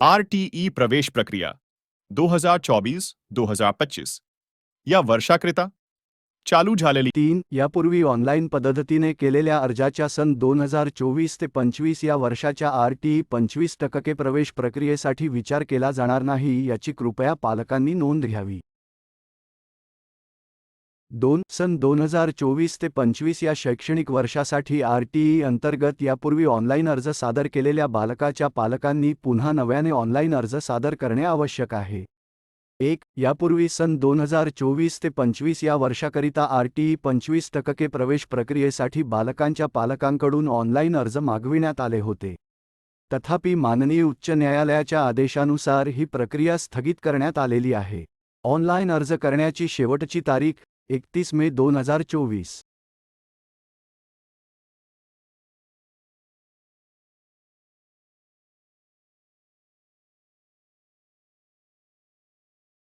RTE प्रवेश प्रक्रिया 2024-2025 या वर्षाकरिता चालू झालेली 3. यापूर्वी ऑनलाईन पद्धतीने केलेल्या अर्जाच्या सन 2024 ते 25 या वर्षाच्या RTE 25% प्रवेश प्रक्रियेसाठी विचार केला जाणार नाही याची कृपया पालकांनी नोंद घ्यावी. 2. सन 2024 ते 25 या शैक्षणिक वर्षासाठी RTE अंतर्गत यापूर्वी ऑनलाईन अर्ज सादर केलेल्या बालकाच्या पालकांनी पुन्हा नव्याने ऑनलाईन अर्ज सादर करणे आवश्यक आहे. 1. यापूर्वी सन 2024 ते 25 या वर्षाकरिता RTE 25% प्रवेश प्रक्रियेसाठी बालकांच्या पालकांकडून ऑनलाईन अर्ज मागविण्यात आले होते. तथापि माननीय उच्च न्यायालयाच्या आदेशानुसार ही प्रक्रिया स्थगित करण्यात आलेली आहे. ऑनलाईन अर्ज करण्याची शेवटची तारीख 31 मे 2024.